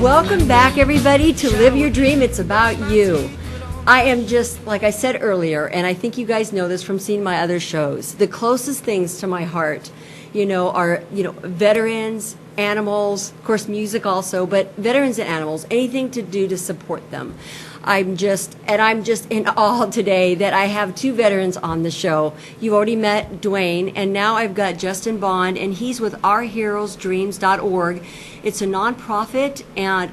Welcome back, everybody, to Live Your Dream. It's about you. I am just, like I said earlier, and I think you guys know this from seeing my other shows, the closest things to my heart, are, veterans, animals, of course, music also, but veterans and animals, anything to do to support them. I'm just in awe today that I have two veterans on the show. You've already met Dwayne, and now I've got Justin Bond, and he's with ourheroesdreams.org. It's a nonprofit, and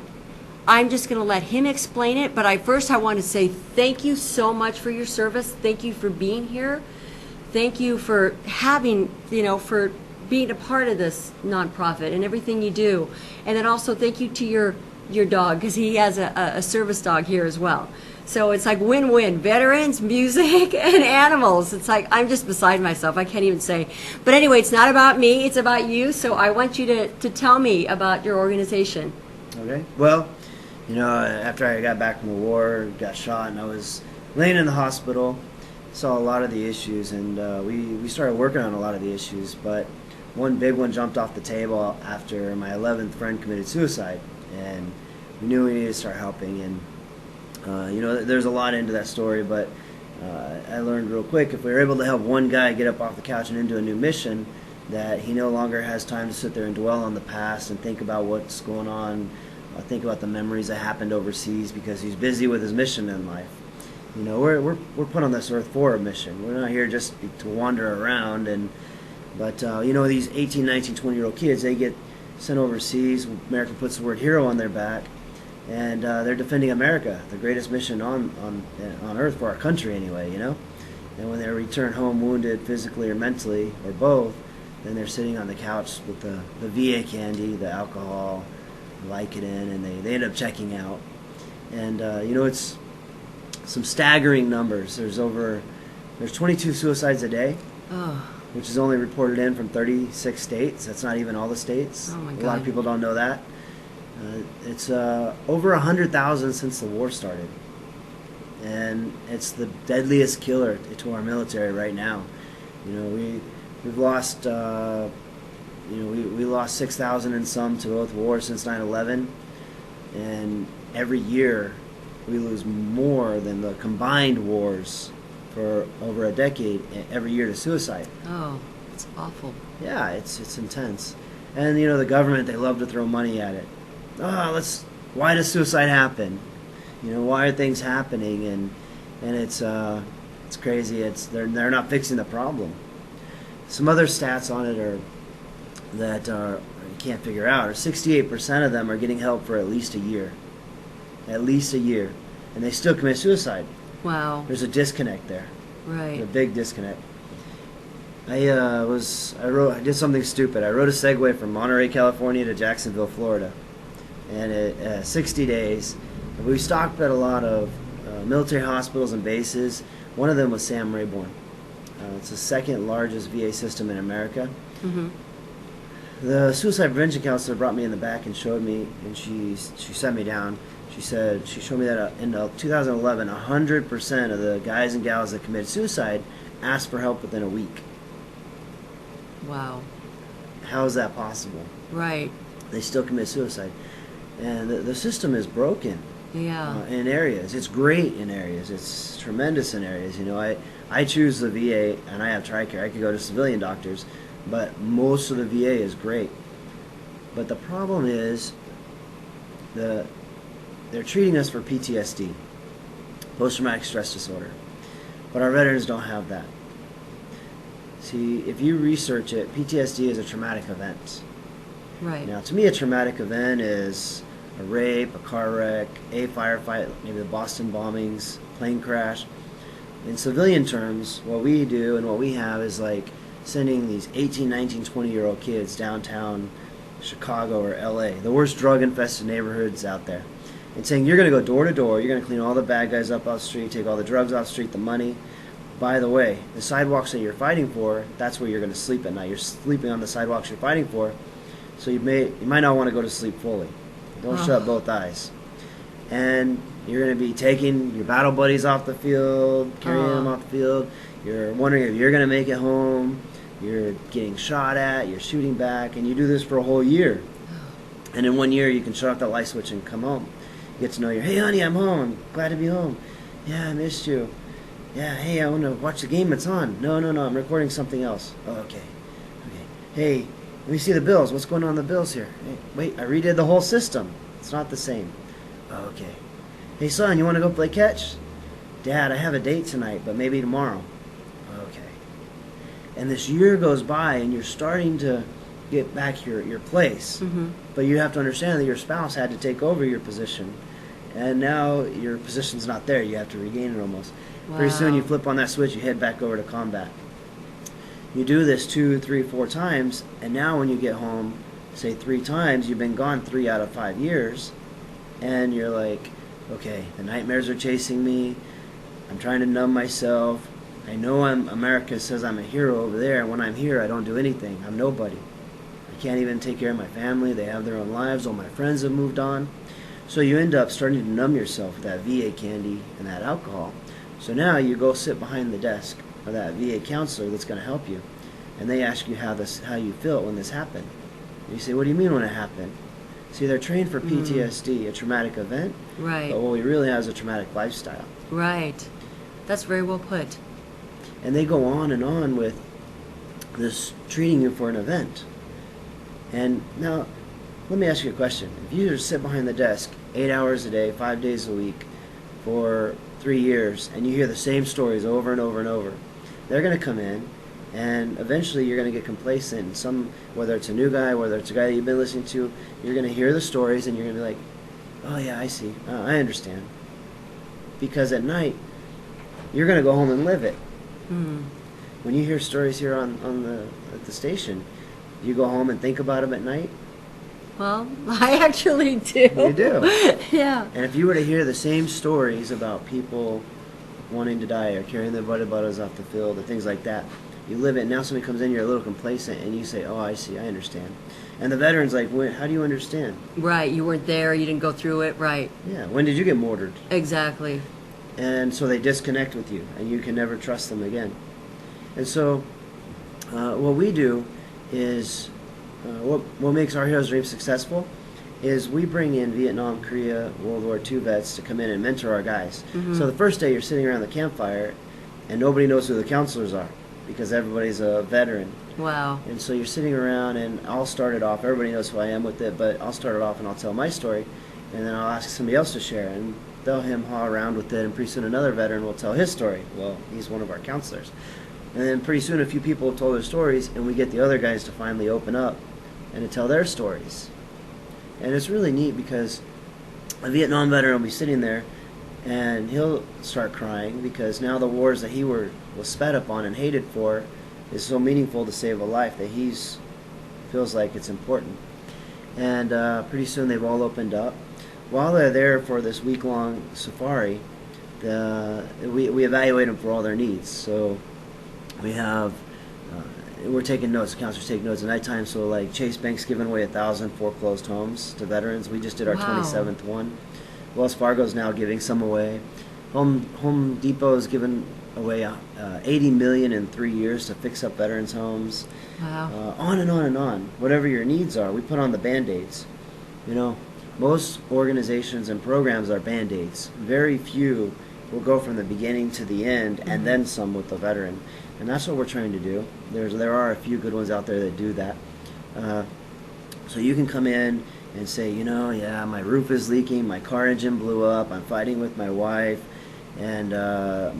I'm just going to let him explain it, but I want to say thank you so much for your service. Thank you for being here. Thank you for having, for being a part of this nonprofit and everything you do. And then also thank you to your dog, because he has a service dog here as well. So it's like win-win, veterans, music, and animals. It's like I'm just beside myself. I can't even say. But anyway, it's not about me. It's about you. So I want you to tell me about your organization. Okay. Well, after I got back from the war, got shot, and I was laying in the hospital, saw a lot of the issues, and we started working on a lot of the issues. But one big one jumped off the table after my 11th friend committed suicide, and we knew we needed to start helping. And there's a lot into that story, but I learned real quick, if we were able to help one guy get up off the couch and into a new mission, that he no longer has time to sit there and dwell on the past and think about what's going on, think about the memories that happened overseas, because he's busy with his mission in life. We're put on this earth for a mission. We're not here just to wander around. But these 18, 19, 20-year-old kids, they get sent overseas. America puts the word hero on their back, and they're defending America, the greatest mission on earth for our country anyway. And when they return home wounded physically or mentally or both, then they're sitting on the couch with the VA candy, the alcohol, Vicodin, and they end up checking out. And it's some staggering numbers. There's 22 suicides a day, which is only reported in from 36 states. That's not even all the states. Oh my God. A lot of people don't know that. It's over 100,000 since the war started, and it's the deadliest killer to our military right now. We've lost we lost 6,000 and some to both wars since 9/11, and every year we lose more than the combined wars for over a decade every year to suicide. Oh, it's awful. Yeah, it's intense. And the government, they love to throw money at it. Why does suicide happen? Why are things happening? And it's crazy. They're not fixing the problem. Some other stats on it you can't figure out are 68% of them are getting help for at least a year. At least a year. And they still commit suicide. Wow. There's a disconnect there. Right. A big disconnect. I did something stupid. I rode a Segway from Monterey, California to Jacksonville, Florida. And 60 days. We stopped at a lot of military hospitals and bases. One of them was Sam Rayborn. It's the second largest VA system in America. Mm-hmm. The suicide prevention counselor brought me in the back and showed me, and she sat me down. She showed me that in 2011, 100% of the guys and gals that committed suicide asked for help within a week. Wow. How is that possible? Right. They still commit suicide. And the system is broken. Yeah. In areas. It's great in areas. It's tremendous in areas. I choose the VA, and I have TRICARE. I could go to civilian doctors, but most of the VA is great. But the problem is they're treating us for PTSD, post-traumatic stress disorder. But our veterans don't have that. See, if you research it, PTSD is a traumatic event. Right. Now, to me, a traumatic event is a rape, a car wreck, a firefight, maybe the Boston bombings, plane crash. In civilian terms, what we do and what we have is like sending these 18, 19, 20-year-old kids downtown Chicago or LA, the worst drug-infested neighborhoods out there, and saying, you're going to go door to door, you're going to clean all the bad guys up off the street, take all the drugs off the street, the money. By the way, the sidewalks that you're fighting for, that's where you're going to sleep at night. You're sleeping on the sidewalks you're fighting for, so you might not want to go to sleep fully. Don't shut both eyes. And you're going to be taking your battle buddies off the field, carrying them off the field. You're wondering if you're going to make it home. You're getting shot at. You're shooting back. And you do this for a whole year. And in 1 year, you can shut off that light switch and come home. You get to know your, hey, honey, I'm home. I'm glad to be home. Yeah, I missed you. Yeah, hey, I want to watch the game. It's on. No, I'm recording something else. Oh, okay. Hey, let me see the bills. What's going on in the bills here? Hey, wait, I redid the whole system. It's not the same. Oh, okay. Hey, son, you want to go play catch? Dad, I have a date tonight, but maybe tomorrow. Okay. And this year goes by, and you're starting to get back your place. Mm-hmm. But you have to understand that your spouse had to take over your position. And now your position's not there. You have to regain it almost. Wow. Pretty soon you flip on that switch, you head back over to combat. You do this 2, 3, 4 times, and now when you get home, say 3 times, you've been gone 3 out of 5 years, and you're like, okay, the nightmares are chasing me. I'm trying to numb myself. I know America says I'm a hero over there, and when I'm here, I don't do anything. I'm nobody. I can't even take care of my family. They have their own lives. All my friends have moved on. So you end up starting to numb yourself with that VA candy and that alcohol. So now you go sit behind the desk of that VA counselor that's going to help you, and they ask you how you feel when this happened. And you say, what do you mean when it happened? See, they're trained for PTSD, a traumatic event, Right. but what we really have is a traumatic lifestyle. Right. That's very well put. And they go on with this treating you for an event. And now, let me ask you a question. If you just sit behind the desk 8 hours a day, 5 days a week, for 3 years, and you hear the same stories over and over and over, they're going to come in, and eventually you're going to get complacent. Whether it's a new guy, whether it's a guy that you've been listening to, you're going to hear the stories, and you're going to be like, oh yeah, I see, I understand. Because at night, you're going to go home and live it. Mm. When you hear stories here at the station, you go home and think about them at night. Well, I actually do. You do. Yeah. And if you were to hear the same stories about people wanting to die or carrying their water bottles off the field or things like that, you live it. Now somebody comes in, you're a little complacent, and you say, oh, I see, I understand. And the veteran's like, how do you understand? Right. You weren't there. You didn't go through it. Right. Yeah. When did you get mortared? Exactly. And so they disconnect with you, and you can never trust them again. And so what we do is, what makes our Heroes Dream successful is we bring in Vietnam, Korea, World War II vets to come in and mentor our guys. Mm-hmm. So the first day you're sitting around the campfire, and nobody knows who the counselors are because everybody's a veteran. Wow. And so you're sitting around, and I'll start it off. Everybody knows who I am with it, but I'll start it off and I'll tell my story, and then I'll ask somebody else to share, and they'll hem-haw around with it, and pretty soon another veteran will tell his story. Well, he's one of our counselors. And then pretty soon a few people have told their stories, and we get the other guys to finally open up and to tell their stories. And it's really neat because a Vietnam veteran will be sitting there, and he'll start crying because now the wars that he was sped up on and hated for is so meaningful to save a life that he's feels like it's important. And pretty soon they've all opened up. While they're there for this week-long safari, we evaluate them for all their needs. So we have, we're taking notes, the counselors take notes at nighttime, so like Chase Bank's giving away 1,000 foreclosed homes to veterans. We just did our Wow. 27th one. Wells Fargo's now giving some away. Home Depot's given away $80 million in 3 years to fix up veterans' homes. Wow. On and on and on. Whatever your needs are, we put on the Band-Aids. You know, most organizations and programs are Band-Aids. Very few will go from the beginning to the end and then some with the veteran. And that's what we're trying to do. There are a few good ones out there that do that. So you can come in and say, you know, yeah, my roof is leaking, my car engine blew up, I'm fighting with my wife, and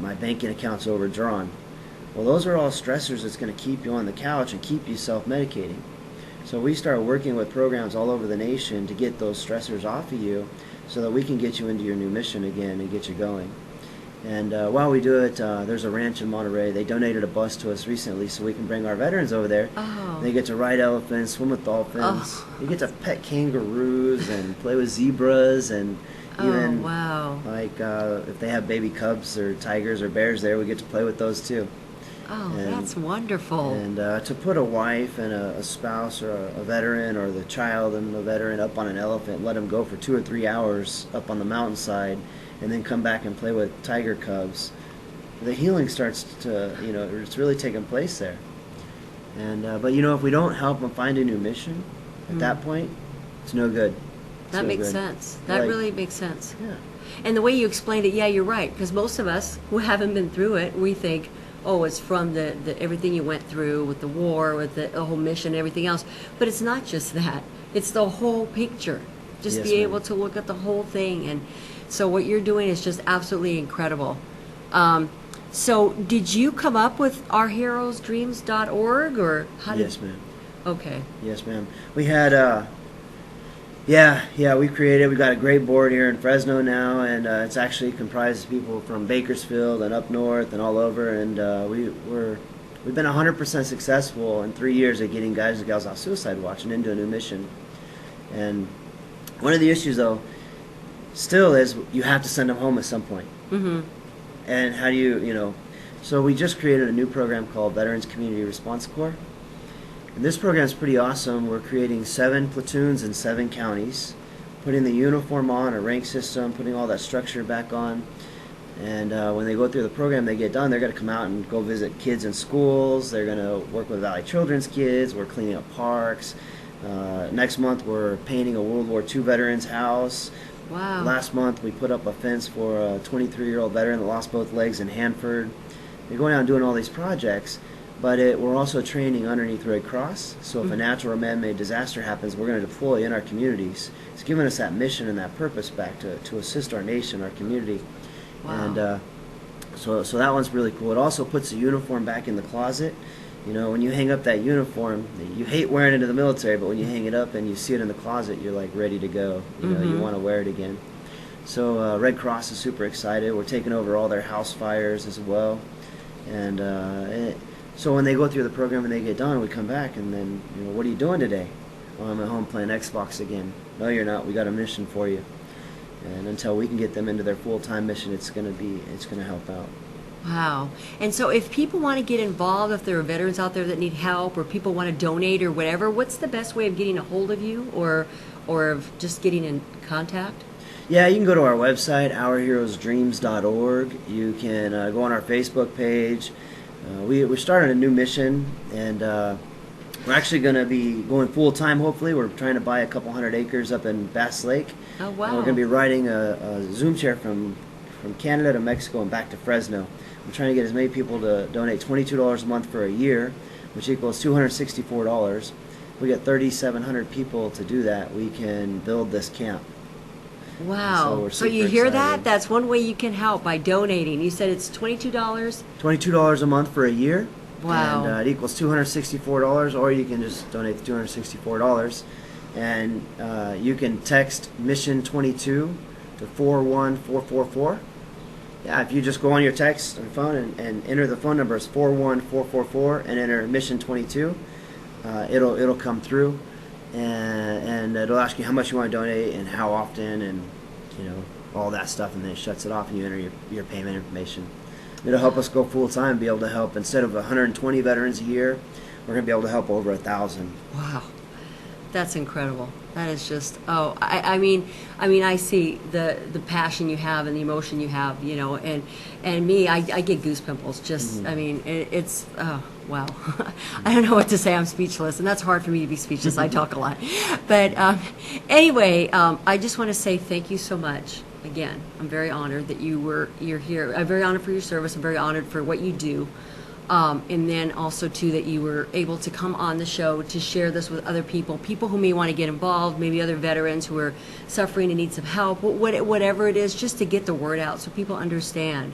my banking account's overdrawn. Well, those are all stressors that's going to keep you on the couch and keep you self-medicating. So we start working with programs all over the nation to get those stressors off of you so that we can get you into your new mission again and get you going. And while we do it, there's a ranch in Monterey. They donated a bus to us recently so we can bring our veterans over there. Oh. They get to ride elephants, swim with dolphins. Oh. You get to pet kangaroos and play with zebras, and even Oh, wow. like if they have baby cubs or tigers or bears there, we get to play with those too. Oh, And- that's wonderful. And to put a wife and a spouse or a veteran or the child and the veteran up on an elephant, let them go for 2 or 3 hours up on the mountainside, and then come back and play with tiger cubs, the healing starts to, it's really taking place there. And but if we don't help them find a new mission at that point, It's no good. It's That no makes good. sense. That Like- really makes sense. Yeah. And the way you explained it, yeah, you're right. Because most of us who haven't been through it, we think, oh, it's from the everything you went through with the war, with the whole mission, everything else. But it's not just that. It's the whole picture. Just Yes, be ma'am. able to look at the whole thing. And so what you're doing is just absolutely incredible. So did you come up with ourheroesdreams.org or how did? Yes, ma'am. Okay. Yes, ma'am. We had, we got a great board here in Fresno now, and it's actually comprised of people from Bakersfield and up north and all over, and we've been 100% successful in 3 years at getting guys and gals off suicide watch and into a new mission. And one of the issues, though, still is you have to send them home at some point. Mm-hmm. And how do you, so we just created a new program called Veterans Community Response Corps. And this program is pretty awesome. We're creating 7 platoons in 7 counties, putting the uniform on, a rank system, putting all that structure back on. And when they go through the program, they get done, they're going to come out and go visit kids in schools. They're going to work with Valley Children's kids. We're cleaning up parks. Next month, we're painting a World War II veteran's house. Wow. Last month, we put up a fence for a 23-year-old veteran that lost both legs in Hanford. They're going out and doing all these projects, but we're also training underneath Red Cross. So if a natural or man-made disaster happens, we're going to deploy in our communities. It's giving us that mission and that purpose back to assist our nation, our community. Wow. And so that one's really cool. It also puts the uniform back in the closet. When you hang up that uniform, you hate wearing it in the military, but when you hang it up and you see it in the closet, you're like ready to go. You want to wear it again. So Red Cross is super excited. We're taking over all their house fires as well. And so when they go through the program and they get done, we come back and then, what are you doing today? Oh, I'm at home playing Xbox again. No, you're not. We got a mission for you. And until we can get them into their full-time mission, it's going to help out. Wow. And so if people want to get involved, if there are veterans out there that need help or people want to donate or whatever, what's the best way of getting a hold of you or of just getting in contact? Yeah, you can go to our website, ourheroesdreams.org. You can go on our Facebook page. We started a new mission, and we're actually going to be going full-time, hopefully. We're trying to buy a couple 100 acres up in Bass Lake. Oh, wow. And we're going to be riding a Zoom chair from Canada to Mexico and back to Fresno. I'm trying to get as many people to donate $22 a month for a year, which equals $264. If we get 3,700 people to do that, we can build this camp. Wow. we're So you super hear excited. that? That's one way you can help, by donating. You said it's $22? $22 a month for a year. Wow. And it equals $264, or you can just donate the $264. And you can text Mission 22 to 41444. Yeah, if you just go on your text on your phone and enter the phone number, it's 41444, and enter Mission 22, it'll come through, and it'll ask you how much you want to donate and how often, and all that stuff, and then it shuts it off, and you enter your payment information. It'll help us go full time, be able to help instead of 120 veterans a year, we're going to be able to help over 1,000. Wow. That's incredible. That is just, I mean, I see the passion you have and the emotion you have, and me, I get goose pimples. Just, I mean, it's, oh, wow. I don't know what to say. I'm speechless, and that's hard for me to be speechless. I talk a lot. But anyway, I just want to say thank you so much. Again, I'm very honored that you're here. I'm very honored for your service. I'm very honored for what you do. And then also, too, that you were able to come on the show to share this with other people who may want to get involved, maybe other veterans who are suffering and need some help, whatever it is, just to get the word out so people understand.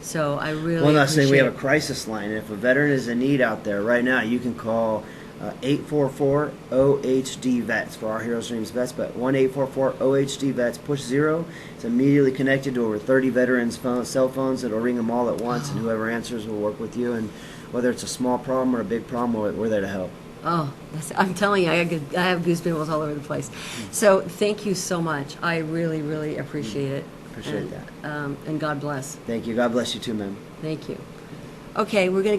So I really One last thing, we have a appreciate- crisis line. If a veteran is in need out there right now, you can call 844-OHD-VETS for Our Heroes Dreams Vets, but 1-844-OHD-VETS, push 0. It's immediately connected to over 30 veterans' cell phones that'll ring them all at once, and whoever answers will work with you. And whether it's a small problem or a big problem, we're there to help. Oh, I'm telling you, I have goose pimples all over the place. So thank you so much. I really, really appreciate it. Appreciate that. And God bless. Thank you. God bless you too, ma'am. Thank you. Okay, we're going to